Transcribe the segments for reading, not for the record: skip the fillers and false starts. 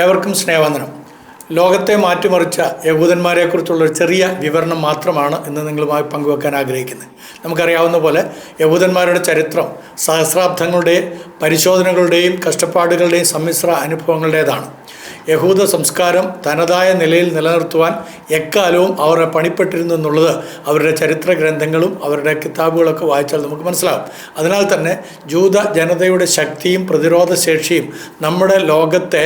ഏവർക്കും സ്നേഹവന്ദനം. ലോകത്തെ മാറ്റിമറിച്ച യഹൂദന്മാരെക്കുറിച്ചുള്ളൊരു ചെറിയ വിവരണം മാത്രമാണ് ഇന്ന് നിങ്ങളുമായി പങ്കുവെക്കാൻ ആഗ്രഹിക്കുന്നത്. നമുക്കറിയാവുന്ന പോലെ യഹൂദന്മാരുടെ ചരിത്രം സഹസ്രാബ്ദങ്ങളുടെയും പരിശോധനകളുടെയും കഷ്ടപ്പാടുകളുടെയും സമ്മിശ്ര അനുഭവങ്ങളുടേതാണ്. യഹൂദ സംസ്കാരം തനതായ നിലയിൽ നിലനിർത്തുവാൻ എക്കാലവും അവരെ പണിപ്പെട്ടിരുന്നു എന്നുള്ളത് അവരുടെ ചരിത്ര ഗ്രന്ഥങ്ങളും അവരുടെ കിതാബുകളൊക്കെ വായിച്ചാൽ നമുക്ക് മനസ്സിലാകും. അതിനാൽ തന്നെ ജൂത ജനതയുടെ ശക്തിയും പ്രതിരോധ ശേഷിയും നമ്മുടെ ലോകത്തെ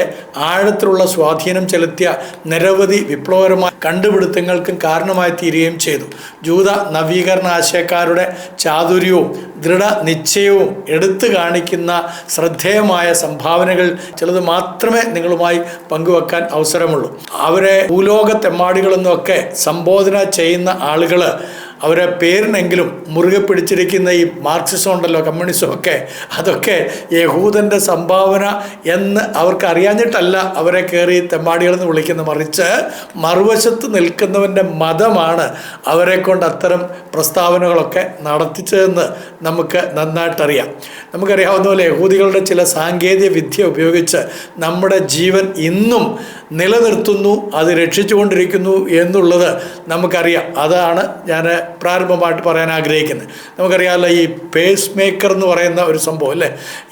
ആഴത്തിലുള്ള സ്വാധീനം ചെലുത്തിയ നിരവധി വിപ്ലവകരമായ കണ്ടുപിടുത്തങ്ങൾക്കും കാരണമായി തീരുകയും ചെയ്തു. ജൂത നവീകരണ ആശയക്കാരുടെ ചാതുര്യവും ദൃഢനിശ്ചയവും എടുത്തു കാണിക്കുന്ന ശ്രദ്ധേയമായ സംഭാവനകൾ ചിലത് മാത്രമേ നിങ്ങളുമായി പങ്കുവെക്കാൻ അവസരമുള്ളൂ. അവരെ ഭൂലോകത്തെമ്മാടികളെന്നൊക്കെ സംബോധന ചെയ്യുന്ന ആളുകൾ അവരെ പേരിനെങ്കിലും മുറുകെ പിടിച്ചിരിക്കുന്ന ഈ മാർക്സിസം ഉണ്ടല്ലോ, കമ്മ്യൂണിസം ഒക്കെ, അതൊക്കെ യഹൂദൻ്റെ സംഭാവന എന്ന് അവർക്ക് അറിയാഞ്ഞിട്ടല്ല അവരെ കയറി തെമ്മാടികളെന്ന് വിളിക്കുന്നത്. മറിച്ച് മറുവശത്ത് നിൽക്കുന്നവൻ്റെ മതമാണ് അവരെ കൊണ്ട് അത്തരം പ്രസ്താവനകളൊക്കെ നടത്തിച്ചതെന്ന് നമുക്ക് നന്നായിട്ടറിയാം. നമുക്കറിയാവുന്ന പോലെ യഹൂദികളുടെ ചില സാങ്കേതിക വിദ്യ ഉപയോഗിച്ച് നമ്മുടെ ജീവൻ ഇന്നും നിലനിർത്തുന്നു, അത് രക്ഷിച്ചുകൊണ്ടിരിക്കുന്നു എന്നുള്ളത് നമുക്കറിയാം. അതാണ് ഞാൻ പ്രാരംഭമായിട്ട് പറയാൻ ആഗ്രഹിക്കുന്നത്. നമുക്കറിയാമല്ലോ, ഈ പേസ് മേക്കർ എന്ന് പറയുന്ന ഒരു സംഭവം അല്ലേ,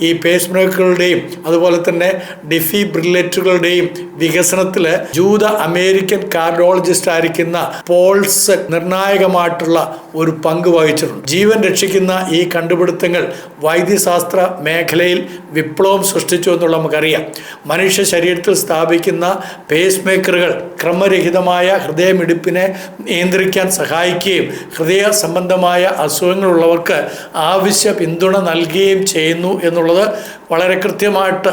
ഈ പേസ് മേക്കറുകളുടെയും അതുപോലെ തന്നെ ഡിഫിബ്രില്ലേറ്ററുകളുടെയും വികസനത്തിൽ ജൂത അമേരിക്കൻ കാർഡിയോളജിസ്റ്റ് ആയിരിക്കുന്ന പോൾസ് നിർണായകമായിട്ടുള്ള ഒരു പങ്ക് വഹിച്ചിട്ടുണ്ട്. ജീവൻ രക്ഷിക്കുന്ന ഈ കണ്ടുപിടുത്തങ്ങൾ വൈദ്യശാസ്ത്ര മേഖലയിൽ വിപ്ലവം സൃഷ്ടിച്ചു എന്നുള്ള നമുക്കറിയാം. മനുഷ്യ ശരീരത്തിൽ സ്ഥാപിക്കുന്ന പേസ് മേക്കറുകൾ ക്രമരഹിതമായ ഹൃദയമിടിപ്പിനെ നിയന്ത്രിക്കാൻ സഹായിക്കുകയും ഹൃദയ സംബന്ധമായ അസുഖങ്ങളുള്ളവർക്ക് ആവശ്യ പിന്തുണ നൽകുകയും ചെയ്യുന്നു എന്നുള്ളത് വളരെ കൃത്യമായിട്ട്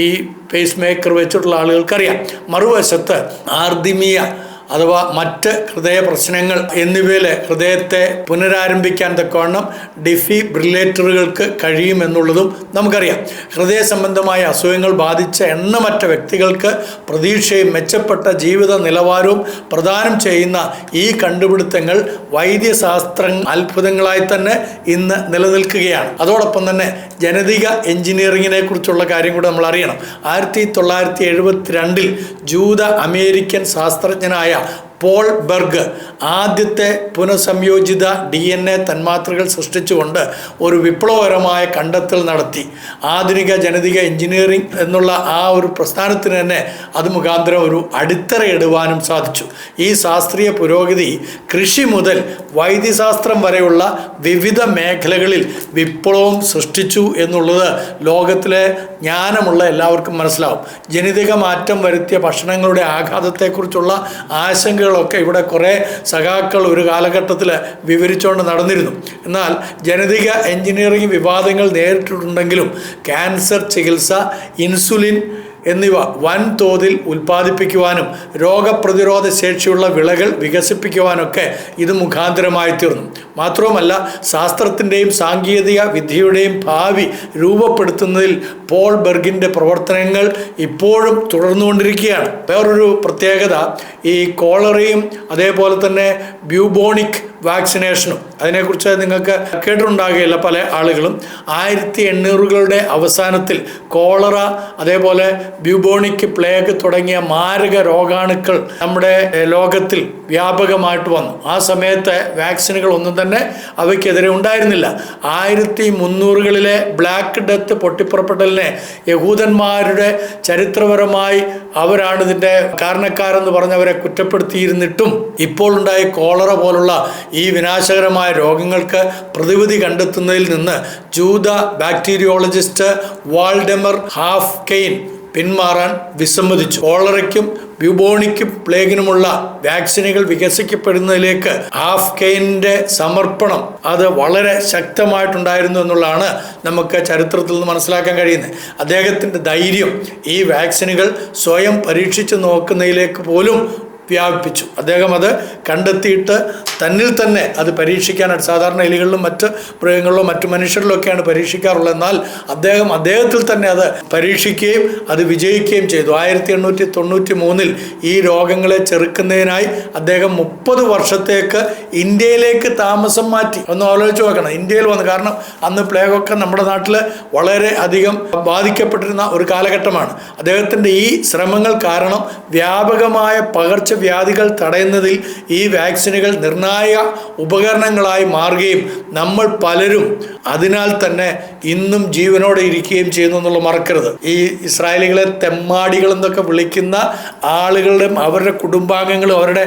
ഈ പേസ് മേക്കർ വെച്ചിട്ടുള്ള ആളുകൾക്കറിയാം. മറുവശത്ത് ആർദിമിയ അഥവാ മറ്റ് ഹൃദയ പ്രശ്നങ്ങൾ എന്നിവയിൽ ഹൃദയത്തെ പുനരാരംഭിക്കാൻ തക്കവണ്ണം ഡിഫിബ്രില്ലേറ്ററുകൾക്ക് കഴിയുമെന്നുള്ളതും നമുക്കറിയാം. ഹൃദയ സംബന്ധമായ അസുഖങ്ങൾ ബാധിച്ച എണ്ണമറ്റ വ്യക്തികൾക്ക് പ്രതീക്ഷയും മെച്ചപ്പെട്ട ജീവിത നിലവാരവും പ്രദാനം ചെയ്യുന്ന ഈ കണ്ടുപിടുത്തങ്ങൾ വൈദ്യശാസ്ത്ര അത്ഭുതങ്ങളായി തന്നെ ഇന്ന് നിലനിൽക്കുകയാണ്. അതോടൊപ്പം തന്നെ ജനിതക എഞ്ചിനീയറിങ്ങിനെ കുറിച്ചുള്ള കാര്യം കൂടെ നമ്മൾ അറിയണം. 1972 ജൂത അമേരിക്കൻ ശാസ്ത്രജ്ഞനായ പോൾ ബെർഗ് ആദ്യത്തെ പുനഃസംയോജിത DNA തന്മാത്രകൾ സൃഷ്ടിച്ചുകൊണ്ട് ഒരു വിപ്ലവകരമായ കണ്ടെത്തൽ നടത്തി. ആധുനിക ജനിതക എഞ്ചിനീയറിംഗ് എന്നുള്ള ആ ഒരു പ്രസ്ഥാനത്തിന് തന്നെ അത് മുഖാന്തരം ഒരു അടിത്തറയിടുവാനും സാധിച്ചു. ഈ ശാസ്ത്രീയ പുരോഗതി കൃഷി മുതൽ വൈദ്യശാസ്ത്രം വരെയുള്ള വിവിധ മേഖലകളിൽ വിപ്ലവം സൃഷ്ടിച്ചു എന്നുള്ളത് ലോകത്തിലെ ജ്ഞാനമുള്ള എല്ലാവർക്കും മനസ്സിലാവും. ജനിതക മാറ്റം വരുത്തിയ ഭക്ഷണങ്ങളുടെ ആഘാതത്തെക്കുറിച്ചുള്ള ആശങ്കകളൊക്കെ ഇവിടെ കുറേ സഖാക്കൾ ഒരു കാലഘട്ടത്തിൽ വിവരിച്ചുകൊണ്ട് നടന്നിരുന്നു. എന്നാൽ ജനിതക എഞ്ചിനീയറിംഗ് വിവാദങ്ങൾ നേരിട്ടിട്ടുണ്ടെങ്കിലും ക്യാൻസർ ചികിത്സ, ഇൻസുലിൻ എന്നിവ വൻതോതിൽ ഉൽപ്പാദിപ്പിക്കുവാനും രോഗപ്രതിരോധ ശേഷിയുള്ള വിളകൾ വികസിപ്പിക്കുവാനൊക്കെ ഇത് മുഖാന്തരമായി തീർന്നു. മാത്രവുമല്ല, ശാസ്ത്രത്തിൻ്റെയും സാങ്കേതിക വിദ്യയുടെയും ഭാവി രൂപപ്പെടുത്തുന്നതിൽ പോൾ ബെർഗിൻ്റെ പ്രവർത്തനങ്ങൾ ഇപ്പോഴും തുടർന്നുകൊണ്ടിരിക്കുകയാണ്. വേറൊരു പ്രത്യേകത, ഈ കോളറയും അതേപോലെ തന്നെ ബ്യൂബോണിക് വാക്സിനേഷനും, അതിനെക്കുറിച്ച് നിങ്ങൾക്ക് കേട്ടിട്ടുണ്ടാകുകയില്ല പല ആളുകളും. 1800കളുടെ അവസാനത്തിൽ കോളറ, അതേപോലെ ബ്യൂബോണിക് പ്ലേഗ് തുടങ്ങിയ മാരക രോഗാണുക്കൾ നമ്മുടെ ലോകത്തിൽ വ്യാപകമായിട്ട് വന്നു. ആ സമയത്ത് വാക്സിനുകൾ ഒന്നും തന്നെ അവയ്ക്കെതിരെ ഉണ്ടായിരുന്നില്ല. 1300കളിലെ ബ്ലാക്ക് ഡെത്ത് പൊട്ടിപ്പുറപ്പെട്ടലിനെ യഹൂദന്മാരുടെ ചരിത്രപരമായി അവരാണ് ഇതിൻ്റെ കാരണക്കാരെന്ന് പറഞ്ഞവരെ കുറ്റപ്പെടുത്തിയിരുന്നിട്ടും ഇപ്പോൾ ഉണ്ടായ കോളറ പോലുള്ള ഈ വിനാശകരമായ രോഗങ്ങൾക്ക് പ്രതിവിധി കണ്ടെത്തുന്നതിൽ നിന്ന് ജൂത ബാക്ടീരിയോളജിസ്റ്റ് വാൾഡെമർ ഹാഫ്കെയിൻ പിന്മാറാൻ വിസമ്മതിച്ചു. കോളറയ്ക്കും ബ്യൂബോണിക്കും പ്ലേഗിനുമുള്ള വാക്സിനുകൾ വികസിക്കപ്പെടുന്നതിലേക്ക് ഹാഫ്കെയിൻ്റെ സമർപ്പണം അത് വളരെ ശക്തമായിട്ടുണ്ടായിരുന്നു എന്നുള്ളതാണ് നമുക്ക് ചരിത്രത്തിൽ നിന്ന് മനസ്സിലാക്കാൻ കഴിയുന്നത്. അദ്ദേഹത്തിൻ്റെ ധൈര്യം ഈ വാക്സിനുകൾ സ്വയം പരീക്ഷിച്ച് നോക്കുന്നതിലേക്ക് പോലും വ്യാപിപ്പിച്ചു. അദ്ദേഹം അത് കണ്ടെത്തിയിട്ട് തന്നിൽ തന്നെ അത് പരീക്ഷിക്കാനായിട്ട്, സാധാരണ എലികളിലും മറ്റ് മൃഗങ്ങളിലോ മറ്റു മനുഷ്യരിലൊക്കെയാണ് പരീക്ഷിക്കാറുള്ളത്, എന്നാൽ അദ്ദേഹത്തിൽ തന്നെ അത് പരീക്ഷിക്കുകയും അത് വിജയിക്കുകയും ചെയ്തു. 1893 ഈ രോഗങ്ങളെ ചെറുക്കുന്നതിനായി അദ്ദേഹം 30 വർഷത്തേക്ക് ഇന്ത്യയിലേക്ക് താമസം മാറ്റി. ഒന്ന് ആലോചിച്ച് നോക്കണം, ഇന്ത്യയിൽ വന്ന്. കാരണം അന്ന് പ്ലേഗൊക്കെ നമ്മുടെ നാട്ടിൽ വളരെ അധികം ബാധിക്കപ്പെട്ടിരുന്ന ഒരു കാലഘട്ടമാണ്. അദ്ദേഹത്തിൻ്റെ ഈ ശ്രമങ്ങൾ കാരണം വ്യാപകമായ പകർച്ചവ്യാധികൾ തടയുന്നതിൽ ഈ വാക്സിനുകൾ നിർണായക ഉപകരണങ്ങളായി മാറുകയും നമ്മൾ പലരും അതിനാൽ തന്നെ ഇന്നും ജീവനോടെ ഇരിക്കുകയും ചെയ്യുന്നു എന്നുള്ളത് മറക്കരുത്. ഈ ഇസ്രായേലികളെ തെമ്മാടികൾ എന്നൊക്കെ വിളിക്കുന്ന ആളുകളുടെ അവരുടെ കുടുംബാംഗങ്ങളും അവരുടെ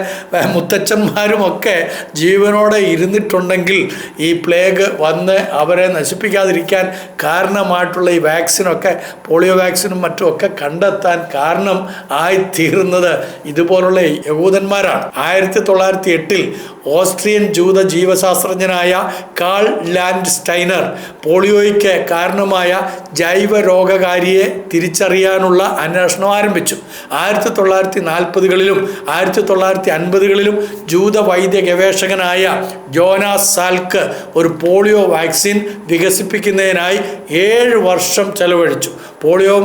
മുത്തച്ഛന്മാരും ഒക്കെ ജീവനോടെ ഇരുന്നിട്ടുണ്ടെങ്കിൽ ഈ പ്ലേഗ് വന്ന് അവരെ നശിപ്പിക്കാതിരിക്കാൻ കാരണമായിട്ടുള്ള ഈ വാക്സിനൊക്കെ, പോളിയോ വാക്സിനും മറ്റുമൊക്കെ കണ്ടെത്താൻ കാരണം ആയിത്തീരുന്നത് ഇതുപോലുള്ള യഹൂദന്മാരാണ്. 1908 ഓസ്ട്രിയൻ ജൂത ജീവശാസ്ത്രജ്ഞനായ കാൾ ലാൻഡ് സ്റ്റൈനർ പോളിയോയ്ക്ക് കാരണമായ ജൈവ രോഗകാരിയെ തിരിച്ചറിയാനുള്ള അന്വേഷണം ആരംഭിച്ചു. 1940കളിലും 1950കളിലും ജൂത വൈദ്യ ഗവേഷകനായ ജോനാസ് സാൽക്ക് ഒരു പോളിയോ വാക്സിൻ വികസിപ്പിക്കുന്നതിനായി 7 വർഷം ചെലവഴിച്ചു. പോളിയോ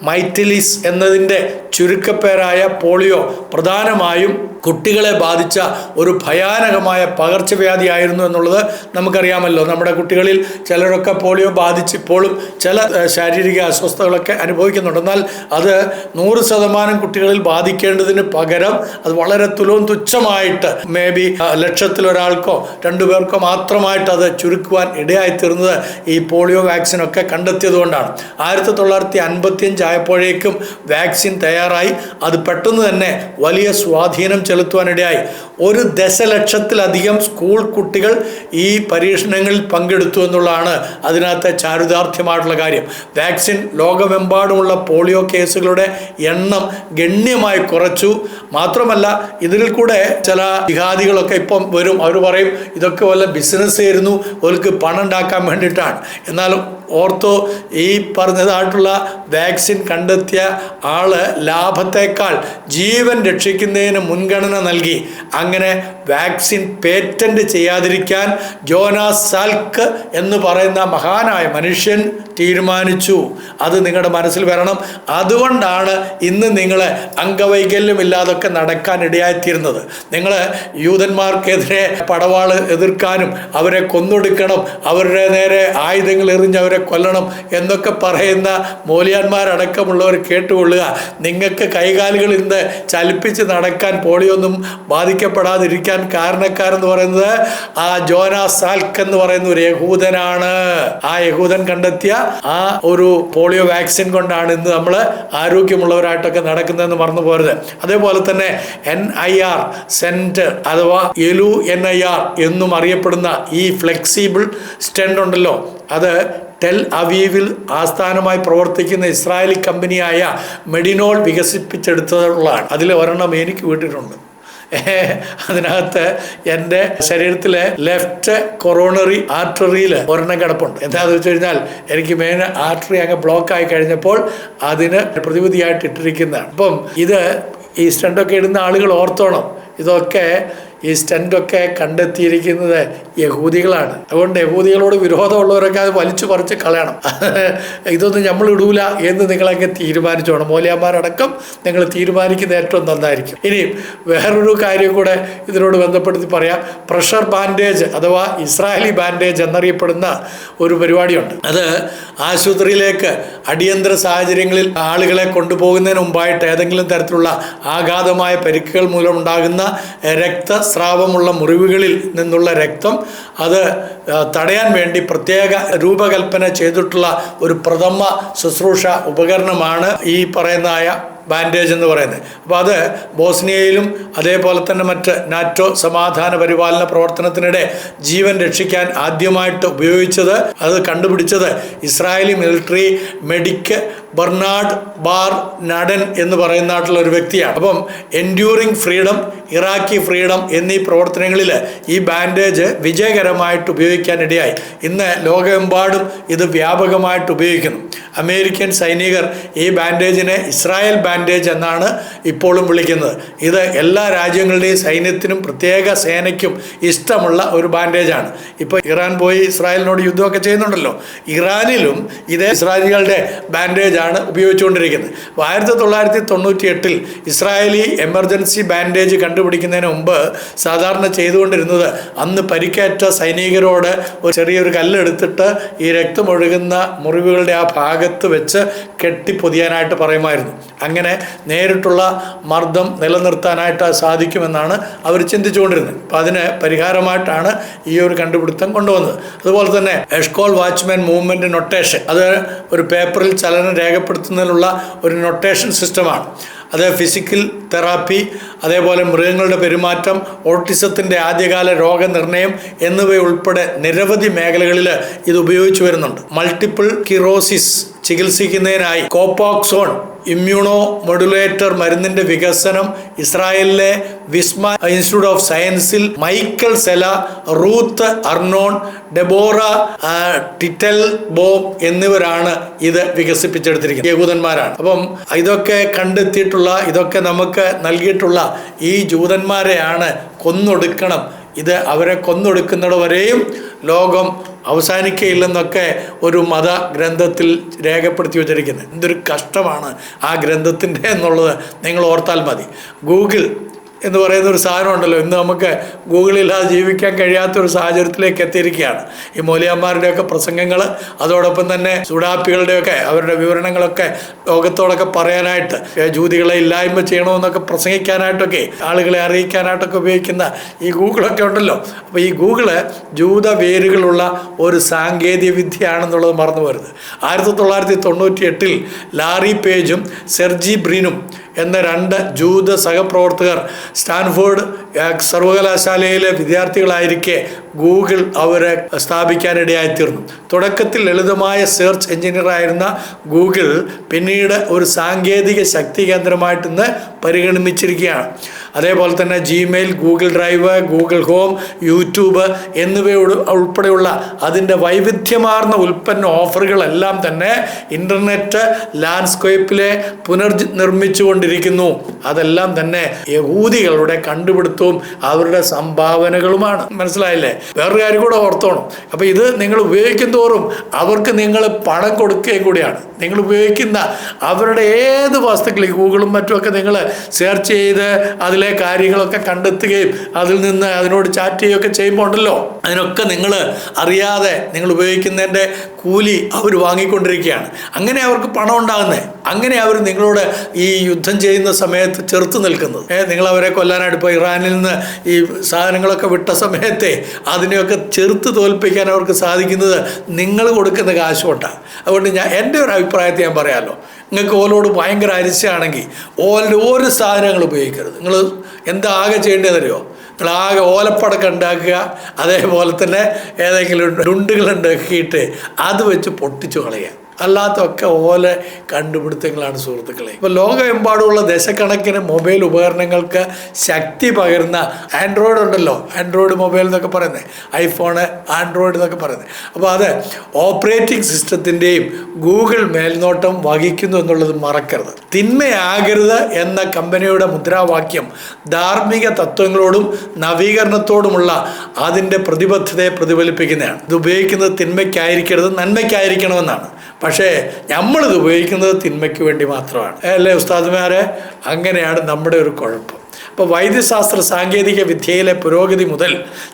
മൈറ്റിലിസ് എന്നതിൻ്റെ ചുരുക്കപ്പേരായ പോളിയോ പ്രധാനമായും കുട്ടികളെ ബാധിച്ച ഒരു ഭയാനകമായ പകർച്ചവ്യാധിയായിരുന്നു എന്നുള്ളത് നമുക്കറിയാമല്ലോ. നമ്മുടെ കുട്ടികളിൽ ചിലരൊക്കെ പോളിയോ ബാധിച്ചിപ്പോഴും ചില ശാരീരിക അസ്വസ്ഥതകളൊക്കെ അനുഭവിക്കുന്നുണ്ട്. എന്നാൽ അത് 100% കുട്ടികളിൽ ബാധിക്കേണ്ടതിന് പകരം അത് വളരെ തുച്ഛമായിട്ട് മേ ബി 1,00,000 ഒരാൾക്കോ 2 പേർക്കോ മാത്രമായിട്ട് അത് ചുരുക്കുവാൻ ഇടയായിത്തീർന്നത് ഈ പോളിയോ വാക്സിനൊക്കെ കണ്ടെത്തിയതുകൊണ്ടാണ്. 1955 ആയപ്പോഴേക്കും വാക്സിൻ തയ്യാറായി. അത് പെട്ടെന്ന് തന്നെ വലിയ സ്വാധീനം ചെലുത്തുവാനിടയായി. 1 ദശലക്ഷത്തിലധികം സ്കൂൾ കുട്ടികൾ ഈ പരീക്ഷണങ്ങളിൽ പങ്കെടുത്തു എന്നുള്ളതാണ് അതിനകത്തെ ചാരുദാർത്ഥ്യമായിട്ടുള്ള കാര്യം. വാക്സിൻ ലോകമെമ്പാടുമുള്ള പോളിയോ കേസുകളുടെ എണ്ണം ഗണ്യമായി കുറച്ചു. മാത്രമല്ല ഇതിൽ കൂടെ ചില ജിഹാദികളൊക്കെ ഇപ്പം വരും, അവർ പറയും ഇതൊക്കെ വല്ല ബിസിനസ് ആയിരുന്നു, അവർക്ക് പണം ഉണ്ടാക്കാൻ വേണ്ടിയിട്ടാണ്. എന്നാലും ഓർത്തോ, ഈ പറഞ്ഞതായിട്ടുള്ള വാക്സിൻ കണ്ടെത്തിയ ആള് ലാഭത്തേക്കാൾ ജീവൻ രക്ഷിക്കുന്നതിന് മുൻഗണന നൽകി. അങ്ങനെ വാക്സിൻ പേറ്റന്റ് ചെയ്യാതിരിക്കാൻ ജോനാസ് സാൽക്ക് എന്ന് പറയുന്ന മഹാനായ മനുഷ്യൻ തീരുമാനിച്ചു. അത് നിങ്ങളുടെ മനസ്സിൽ വരണം. അതുകൊണ്ടാണ് ഇന്ന് നിങ്ങൾ അംഗവൈകല്യമില്ലാതൊക്കെ നടക്കാൻ ഇടയായിത്തീരുന്നത്. നിങ്ങൾ യൂതന്മാർക്കെതിരെ പടവാള് എതിർക്കാനും അവരെ കൊന്നൊടുക്കണം, അവരുടെ നേരെ ആയുധങ്ങൾ എറിഞ്ഞ് അവരെ കൊല്ലണം എന്നൊക്കെ പറയുന്ന മോലിയാന്മാരടക്കമുള്ളവർ കേട്ടുകൊള്ളുക. നിങ്ങൾക്ക് കൈകാലുകൾ ഇന്ന് ചലിപ്പിച്ച് നടക്കാൻ, പോളിയൊന്നും ബാധിക്കപ്പെടാതിരിക്കാൻ കാരണക്കാരെന്ന് പറയുന്നത് ആ ജോനാസ് സാൽക്ക് എന്ന് പറയുന്ന ഒരു യഹൂദനാണ്. ആ യഹൂദൻ കണ്ടെത്തിയ ആ ഒരു പോളിയോ വാക്സിൻ കൊണ്ടാണ് ഇന്ന് നമ്മൾ ആരോഗ്യമുള്ളവരായിട്ടൊക്കെ നടക്കുന്നതെന്ന് മറന്നു പോരുത്. അതേപോലെ തന്നെ NIR സെന്റ് അഥവാ NIR എന്നും അറിയപ്പെടുന്ന ഈ ഫ്ലെക്സിബിൾ സ്റ്റെൻഡ് ഉണ്ടല്ലോ, അത് ടെൽ അവീവിൽ ആസ്ഥാനമായി പ്രവർത്തിക്കുന്ന ഇസ്രായേലി കമ്പനിയായ മെഡിനോൾ വികസിപ്പിച്ചെടുത്തതുള്ളതാണ്. അതിൽ ഒരെണ്ണം എനിക്ക് വീട്ടിട്ടുണ്ട്. അതിനകത്ത് എൻ്റെ ശരീരത്തിലെ ലെഫ്റ്റ് കൊറോണറി ആർട്ടറിയിൽ ഒരെണ്ണം കിടപ്പുണ്ട്. എന്താണെന്ന് വെച്ച് കഴിഞ്ഞാൽ എനിക്ക് മെയിൻ ആർട്ടറി അങ്ങ് ബ്ലോക്ക് ആയി കഴിഞ്ഞപ്പോൾ അതിന് പ്രതിവിധിയായിട്ട് ഇട്ടിരിക്കുന്നതാണ്. അപ്പം ഇത് ഈ സ്റ്റണ്ടൊക്കെ ഇടുന്ന ആളുകൾ ഓർത്തോണം, ഇതൊക്കെ ഈ സ്റ്റെൻറ്റൊക്കെ കണ്ടെത്തിയിരിക്കുന്നത് യഹൂദികളാണ്. അതുകൊണ്ട് യഹൂദികളോട് വിരോധമുള്ളവരൊക്കെ അത് വലിച്ചു പറിച്ച് കളയണം. ഇതൊന്നും നമ്മൾ ഇടൂല എന്ന് നിങ്ങളൊക്കെ തീരുമാനിച്ചോണം. മൂല്യന്മാരടക്കം നിങ്ങൾ തീരുമാനിക്കുന്ന ഏറ്റവും നന്നായിരിക്കും. ഇനി വേറൊരു കാര്യം കൂടെ ഇതിനോട് ബന്ധപ്പെടുത്തി പറയാം. പ്രഷർ ബാൻഡേജ് അഥവാ ഇസ്രായേലി ബാൻഡേജ് എന്നറിയപ്പെടുന്ന ഒരു പരിപാടിയുണ്ട്. അത് ആശുപത്രിയിലേക്ക് അടിയന്തര സാഹചര്യങ്ങളിൽ ആളുകളെ കൊണ്ടുപോകുന്നതിന് മുമ്പായിട്ട് ഏതെങ്കിലും തരത്തിലുള്ള ആഘാതമായ പരിക്കുകൾ മൂലമുണ്ടാകുന്ന രക്തസ്രാവമുള്ള മുറിവുകളിൽ നിന്നുള്ള രക്തം അത് തടയാൻ വേണ്ടി പ്രത്യേക രൂപകൽപ്പന ചെയ്തിട്ടുള്ള ഒരു പ്രഥമ ശുശ്രൂഷ ഉപകരണമാണ് ഈ പറയുന്നതായ ബാൻഡേജ് എന്ന് പറയുന്നത്. അപ്പോൾ അത് ബോസ്നിയയിലും അതേപോലെ തന്നെ മറ്റ് നാറ്റോ സമാധാന പരിപാലന പ്രവർത്തനത്തിനിടെ ജീവൻ രക്ഷിക്കാൻ ആദ്യമായിട്ട് ഉപയോഗിച്ചത്, അത് കണ്ടുപിടിച്ചത് Israeli military medic Bernard Bar Natan എന്ന് പറയുന്ന നാട്ടിലുള്ള ഒരു വ്യക്തിയാണ്. അപ്പം എൻഡ്യൂറിങ് ഫ്രീഡം, ഇറാഖി ഫ്രീഡം എന്നീ പ്രവർത്തനങ്ങളിൽ ഈ ബാൻഡേജ് വിജയകരമായിട്ട് ഉപയോഗിക്കാനിടയായി. ഇന്ന് ലോകമെമ്പാടും ഇത് വ്യാപകമായിട്ട് ഉപയോഗിക്കുന്നു. അമേരിക്കൻ സൈനികർ ഈ ബാൻഡേജിനെ ഇസ്രായേൽ ബാൻഡേജ് എന്നാണ് ഇപ്പോഴും വിളിക്കുന്നത്. ഇത് എല്ലാ രാജ്യങ്ങളുടെയും സൈന്യത്തിനും പ്രത്യേക സേനയ്ക്കും ഇഷ്ടമുള്ള ഒരു ബാൻഡേജാണ്. ഇപ്പോൾ ഇറാൻ പോയി ഇസ്രായേലിനോട് യുദ്ധമൊക്കെ ചെയ്യുന്നുണ്ടല്ലോ, ഇറാനിലും ഇതേ ഇസ്രായേലികളുടെ ബാൻഡേജാണ് ഉപയോഗിച്ചുകൊണ്ടിരിക്കുന്നത്. 1998 ഇസ്രായേലി എമർജൻസി ബാൻഡേജ് കണ്ടുപിടിക്കുന്നതിന് മുമ്പ് സാധാരണ ചെയ്തുകൊണ്ടിരുന്നത്, അന്ന് പരിക്കേറ്റ സൈനികരോട് ഒരു ചെറിയൊരു കല്ലെടുത്തിട്ട് ഈ രക്തമൊഴുകുന്ന മുറിവുകളുടെ ആ ഭാഗത്ത് വെച്ച് കെട്ടിപ്പൊതിയാനായിട്ട് പറയുമായിരുന്നു. അങ്ങനെ നേരിട്ടുള്ള മർദ്ദം നിലനിർത്താനായിട്ട് സാധിക്കുമെന്നാണ് അവർ ചിന്തിച്ചുകൊണ്ടിരുന്നത്. അപ്പം അതിന് പരിഹാരമായിട്ടാണ് ഈ ഒരു കണ്ടുപിടുത്തം കൊണ്ടുവന്നത്. അതുപോലെ തന്നെ എഷ്കോൾ വാച്ച്മാൻ മൂവ്മെൻറ്റ് നൊട്ടേഷൻ, അത് ഒരു പേപ്പറിൽ ചലനം രേഖപ്പെടുത്തുന്നതിനുള്ള ഒരു നൊട്ടേഷൻ സിസ്റ്റമാണ്. അത് ഫിസിക്കൽ തെറാപ്പി, അതേപോലെ മൃഗങ്ങളുടെ പെരുമാറ്റം, ഓട്ടിസത്തിൻ്റെ ആദ്യകാല രോഗനിർണയം എന്നിവയുൾപ്പെടെ നിരവധി മേഖലകളിൽ ഇത് ഉപയോഗിച്ചു വരുന്നുണ്ട്. മൾട്ടിപ്പിൾ സ്ക്ലെറോസിസ് ചികിത്സിക്കുന്നതിനായി കോപ്പോക്സോൺ ഇമ്മ്യൂണോ മൊഡുലേറ്റർ മരുന്നിൻ്റെ വികസനം ഇസ്രായേലിലെ വിസ്മ ഇൻസ്റ്റിറ്റ്യൂട്ട് ഓഫ് സയൻസിൽ മൈക്കൽ സെല, റൂത്ത് അർണോൺ, ഡെബോറ ടിറ്റൽ ബോം എന്നിവരാണ് ഇത് വികസിപ്പിച്ചെടുത്തിരിക്കുന്നത്. യഹൂദന്മാരാണ്. അപ്പം ഇതൊക്കെ കണ്ടെത്തിയിട്ടുള്ള, ഇതൊക്കെ നമുക്ക് നൽകിയിട്ടുള്ള ഈ ജൂതന്മാരെയാണ് കൊന്നൊടുക്കണം. ഇത് അവരെ കൊന്നൊടുക്കുന്നിടവരെയും ലോകം അവസാനിക്കയില്ലെന്നൊക്കെ ഒരു മതഗ്രന്ഥത്തിൽ രേഖപ്പെടുത്തി വച്ചിരിക്കുന്നത്. എന്തൊരു കഷ്ടമാണ് ആ ഗ്രന്ഥത്തിൻ്റെ എന്നുള്ളത് നിങ്ങൾ ഓർത്താൽ മതി. ഗൂഗിൾ എന്ന് പറയുന്ന ഒരു സാധനം ഉണ്ടല്ലോ, ഇന്ന് നമുക്ക് ഗൂഗിളില്ലാതെ ജീവിക്കാൻ കഴിയാത്തൊരു സാഹചര്യത്തിലേക്ക് എത്തിയിരിക്കുകയാണ്. ഈ മൗലിയന്മാരുടെയൊക്കെ പ്രസംഗങ്ങൾ, അതോടൊപ്പം തന്നെ സുഡാപ്പികളുടെയൊക്കെ അവരുടെ വിവരണങ്ങളൊക്കെ ലോകത്തോടൊക്കെ പറയാനായിട്ട്, ജൂതികളെ ഇല്ലായ്മ ചെയ്യണമെന്നൊക്കെ പ്രസംഗിക്കാനായിട്ടൊക്കെ ആളുകളെ അറിയിക്കാനായിട്ടൊക്കെ ഉപയോഗിക്കുന്ന ഈ ഗൂഗിളൊക്കെ ഉണ്ടല്ലോ. അപ്പോൾ ഈ ഗൂഗിള് ജൂത വേരുകളുള്ള ഒരു സാങ്കേതിക വിദ്യയാണെന്നുള്ളത് മറന്നു വരുന്നത്. 1998 ലാറി പേജും സെർജി ബ്രിനും എന്ന 2 ജൂത സഹപ്രവർത്തകർ സ്റ്റാൻഫോർഡ് സർവകലാശാലയിലെ വിദ്യാർത്ഥികളായിരിക്കെ ഗൂഗിൾ അവരെ സ്ഥാപിക്കാനിടയായിത്തീർന്നു. തുടക്കത്തിൽ ലളിതമായ സെർച്ച് എഞ്ചിനീയറായിരുന്ന ഗൂഗിൾ പിന്നീട് ഒരു സാങ്കേതിക ശക്തി കേന്ദ്രമായിട്ട് ഇന്ന് പരിഗണിച്ചിരിക്കുകയാണ്. അതേപോലെ തന്നെ Gmail, Google drive, Google home, YouTube എന്നിവയോട് ഉൾപ്പെടെയുള്ള അതിൻ്റെ വൈവിധ്യമാർന്ന ഉൽപ്പന്ന ഓഫറുകളെല്ലാം തന്നെ ഇൻ്റർനെറ്റ് ലാൻഡ്സ്കേപ്പിലെ പുനർനിർമ്മിച്ചുകൊണ്ടിരിക്കുന്നു. അതെല്ലാം തന്നെ യഹൂദികളുടെ കണ്ടുപിടുത്തവും അവരുടെ സംഭാവനകളുമാണ്. മനസ്സിലായില്ലേ? വേറൊരു കാര്യം കൂടെ ഓർത്തോണം. അപ്പോൾ ഇത് നിങ്ങൾ ഉപയോഗിക്കും തോറും അവർക്ക് നിങ്ങൾ പണം കൊടുക്കുകയും കൂടിയാണ്. നിങ്ങൾ ഉപയോഗിക്കുന്ന അവരുടെ ഏത് വസ്തുക്കൾ, ഗൂഗിളും മറ്റുമൊക്കെ നിങ്ങൾ സെർച്ച് ചെയ്ത് അതിലെ കാര്യങ്ങളൊക്കെ കണ്ടെത്തുകയും അതിൽ നിന്ന് അതിനോട് ചാറ്റ് ചെയ്യുകയൊക്കെ ചെയ്യുമ്പോൾ ഉണ്ടല്ലോ, അതിനൊക്കെ നിങ്ങൾ അറിയാതെ നിങ്ങൾ ഉപയോഗിക്കുന്നതിൻ്റെ കൂലി അവർ വാങ്ങിക്കൊണ്ടിരിക്കുകയാണ്. അങ്ങനെ അവർക്ക് പണം ഉണ്ടാകുന്നത്. അങ്ങനെ അവർ നിങ്ങളോട് ഈ യുദ്ധം ചെയ്യുന്ന സമയത്ത് ചെറുത്ത് നിൽക്കുന്നത്. നിങ്ങൾ അവരെ കൊല്ലാനായിട്ട് ഇപ്പോൾ ഇറാനിൽ നിന്ന് ഈ സാധനങ്ങളൊക്കെ വിട്ട സമയത്തെ അതിനെയൊക്കെ ചെറുത്ത് തോൽപ്പിക്കാൻ അവർക്ക് സാധിക്കുന്നത് നിങ്ങൾ കൊടുക്കുന്ന കാശ് കൊണ്ടാണ്. അതുകൊണ്ട് എൻ്റെ ഒരു അഭിപ്രായത്തെ ഞാൻ പറയാമല്ലോ, നിങ്ങൾക്ക് ഓലോട് ഭയങ്കര അരിശയാണെങ്കിൽ ഓലിൻ്റെ ഒരു സാധനങ്ങൾ ഉപയോഗിക്കരുത്. നിങ്ങൾ എന്താകെ ചെയ്യേണ്ടതെന്നറിയോ? നിങ്ങളാകെ ഓലപ്പടക്കം ഉണ്ടാക്കുക, അതേപോലെ തന്നെ ഏതെങ്കിലും ഡുണ്ടുകൾ ഉണ്ടാക്കിയിട്ട് അത് വെച്ച് പൊട്ടിച്ചു കളയുക. അല്ലാത്തൊക്കെ ഓല കണ്ടുപിടുത്തങ്ങളാണ് സുഹൃത്തുക്കളെ. ഇപ്പോൾ ലോകമെമ്പാടുമുള്ള ദശക്കണക്കിന് മൊബൈൽ ഉപകരണങ്ങൾക്ക് ശക്തി പകരുന്ന ആൻഡ്രോയിഡ് ഉണ്ടല്ലോ, ആൻഡ്രോയിഡ് മൊബൈൽ എന്നൊക്കെ പറയുന്നത്, ഐഫോണ്, ആൻഡ്രോയിഡ് എന്നൊക്കെ പറയുന്നത്. അപ്പോൾ അത് ഓപ്പറേറ്റിംഗ് സിസ്റ്റത്തിൻ്റെയും ഗൂഗിൾ മേൽനോട്ടം വഹിക്കുന്നു എന്നുള്ളത് മറക്കരുത്. തിന്മയാകരുത് എന്ന കമ്പനിയുടെ മുദ്രാവാക്യം ധാർമ്മിക തത്വങ്ങളോടും നവീകരണത്തോടുമുള്ള അതിൻ്റെ പ്രതിബദ്ധതയെ പ്രതിഫലിപ്പിക്കുന്നതാണ്. ഇത് ഉപയോഗിക്കുന്നത് തിന്മയ്ക്കായിരിക്കരുത്, നന്മയ്ക്കായിരിക്കണമെന്നാണ്. പക്ഷേ നമ്മളിത് ഉപയോഗിക്കുന്നത് തിന്മയ്ക്ക് വേണ്ടി മാത്രമാണ്. അല്ലേ ഉസ്താദ്മാരെ? അങ്ങനെയാണ് നമ്മുടെ ഒരു കുഴപ്പം. ഇപ്പോൾ വൈദ്യശാസ്ത്ര സാങ്കേതിക വിദ്യയിലെ പുരോഗതി മുതൽ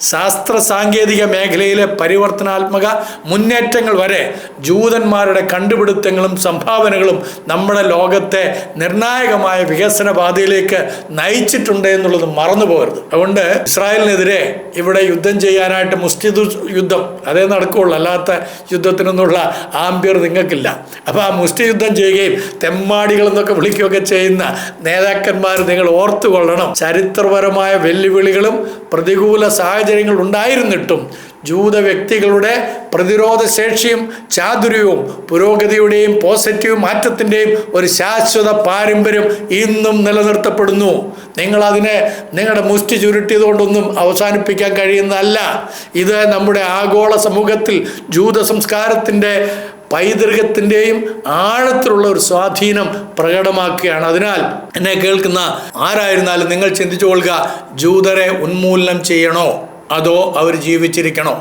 ശാസ്ത്ര സാങ്കേതിക മേഖലയിലെ പരിവർത്തനാത്മക മുന്നേറ്റങ്ങൾ വരെ ജൂതന്മാരുടെ കണ്ടുപിടുത്തങ്ങളും സംഭാവനകളും നമ്മുടെ ലോകത്തെ നിർണായകമായ വികസന പാതയിലേക്ക് നയിച്ചിട്ടുണ്ട് എന്നുള്ളത് മറന്നു പോകരുത്. അതുകൊണ്ട് ഇസ്രായേലിനെതിരെ ഇവിടെ യുദ്ധം ചെയ്യാനായിട്ട് മുസ്തിദ് യുദ്ധം അതേ നടക്കുകയുള്ളൂ, അല്ലാത്ത യുദ്ധത്തിനൊന്നുള്ള ആംബിയർ നിങ്ങൾക്കില്ല. അപ്പോൾ ആ മുസ്തി യുദ്ധം ചെയ്യുകയും തെമ്മാടികളെന്നൊക്കെ വിളിക്കുകയൊക്കെ ചെയ്യുന്ന നേതാക്കന്മാർ നിങ്ങൾ ഓർത്തുകൊള്ളണം. ചരിത്രപരമായ വെല്ലുവിളികളും പ്രതികൂല സാഹചര്യങ്ങൾ ഉണ്ടായിരുന്നിട്ടും ജൂത വ്യക്തികളുടെ പ്രതിരോധ ശേഷിയും ചാതുര്യവും പുരോഗതിയുടെയും പോസിറ്റീവ് മാറ്റത്തിൻ്റെയും ഒരു ശാശ്വത പാരമ്പര്യം ഇന്നും നിലനിർത്തപ്പെടുന്നു. നിങ്ങളതിനെ നിങ്ങളുടെ മുഷ്ടി ചുരുട്ടിയത് കൊണ്ടൊന്നും അവസാനിപ്പിക്കാൻ കഴിയുന്നതല്ല. ഇത് നമ്മുടെ ആഗോള സമൂഹത്തിൽ ജൂത സംസ്കാരത്തിൻ്റെ പൈതൃകത്തിൻ്റെയും ആഴത്തിലുള്ള ഒരു സ്വാധീനം പ്രകടമാക്കുകയാണ്. അതിനാൽ എന്നെ കേൾക്കുന്ന ആരായിരുന്നാലും നിങ്ങൾ ചിന്തിച്ചു കൊള്ളുക, ജൂതരെ ഉന്മൂലനം ചെയ്യണോ അതോ അവർ ജീവിച്ചിരിക്കണോ?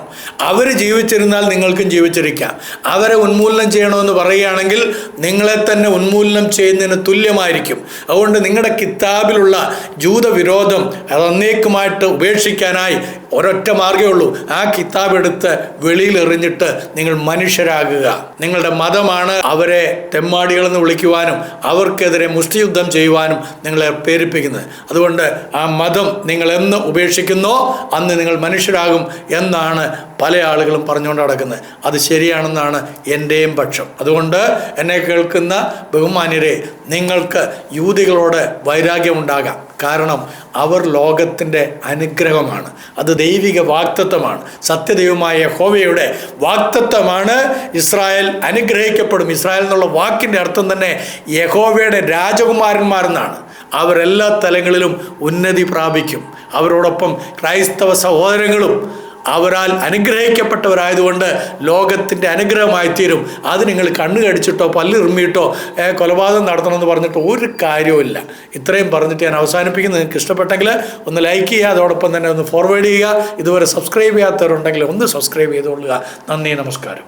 അവർ ജീവിച്ചിരുന്നാൽ നിങ്ങൾക്കും ജീവിച്ചിരിക്കാം. അവരെ ഉന്മൂലനം ചെയ്യണമെന്ന് പറയുകയാണെങ്കിൽ നിങ്ങളെ തന്നെ ഉന്മൂലനം ചെയ്യുന്നതിന് തുല്യമായിരിക്കും. അതുകൊണ്ട് നിങ്ങളുടെ കിതാബിലുള്ള ജൂതവിരോധം അതന്നേക്കുമായിട്ട് ഉപേക്ഷിക്കാനായി ഒരൊറ്റ മാർഗ്ഗമേ ഉള്ളൂ. ആ കിതാബ് എടുത്ത് വെളിയിൽ എറിഞ്ഞിട്ട് നിങ്ങൾ മനുഷ്യരാകുക. നിങ്ങളുടെ മതമാണ് അവരെ തെമ്മാടികളെന്ന് വിളിക്കുവാനും അവർക്കെതിരെ മുഷ്ടിയുദ്ധം ചെയ്യുവാനും നിങ്ങളെ പ്രേരിപ്പിക്കുന്നത്. അതുകൊണ്ട് ആ മതം നിങ്ങൾ എന്ന് ഉപേക്ഷിക്കുന്നോ അന്ന് നിങ്ങൾ മനുഷ്യരാകും എന്നാണ് പല ആളുകളും പറഞ്ഞുകൊണ്ട് നടക്കുന്നത്. അത് ശരിയാണെന്നാണ് എൻ്റെയും പക്ഷം. അതുകൊണ്ട് എന്നെ കേൾക്കുന്ന ബഹുമാന്യരെ, നിങ്ങൾക്ക് യൂതികളോട് വൈരാഗ്യമുണ്ടാകാം. കാരണം അവർ ലോകത്തിൻ്റെ അനുഗ്രഹമാണ്. അത് ദൈവിക വാഗ്ദത്തമാണ്. സത്യദൈവമായ യഹോവയുടെ വാഗ്ദത്തമാണ്. ഇസ്രായേൽ അനുഗ്രഹിക്കപ്പെടും. ഇസ്രായേൽ എന്നുള്ള വാക്കിൻ്റെ അർത്ഥം തന്നെ യഹോവയുടെ രാജകുമാരന്മാരെന്നാണ്. അവരെല്ലാ തലങ്ങളിലും ഉന്നതി പ്രാപിക്കും. അവരോടൊപ്പം ക്രൈസ്തവ സഹോദരങ്ങളും അവരാൽ അനുഗ്രഹിക്കപ്പെട്ടവരായതുകൊണ്ട് ലോകത്തിൻ്റെ അനുഗ്രഹമായിത്തീരും. അത് നിങ്ങൾ കണ്ണ് കടിച്ചിട്ടോ പല്ലിറുമ്മിയിട്ടോ കൊലപാതകം നടത്തണമെന്ന് പറഞ്ഞിട്ട് ഒരു കാര്യവുമില്ല. ഇത്രയും പറഞ്ഞിട്ട് ഞാൻ അവസാനിപ്പിക്കുന്നത്. നിങ്ങൾക്ക് ഇഷ്ടപ്പെട്ടെങ്കിൽ ഒന്ന് ലൈക്ക് ചെയ്യുക, അതോടൊപ്പം തന്നെ ഒന്ന് ഫോർവേഡ് ചെയ്യുക. ഇതുവരെ സബ്സ്ക്രൈബ് ചെയ്യാത്തവരുണ്ടെങ്കിൽ ഒന്ന് സബ്സ്ക്രൈബ് ചെയ്തുകൊള്ളുക. നന്ദി, നമസ്കാരം.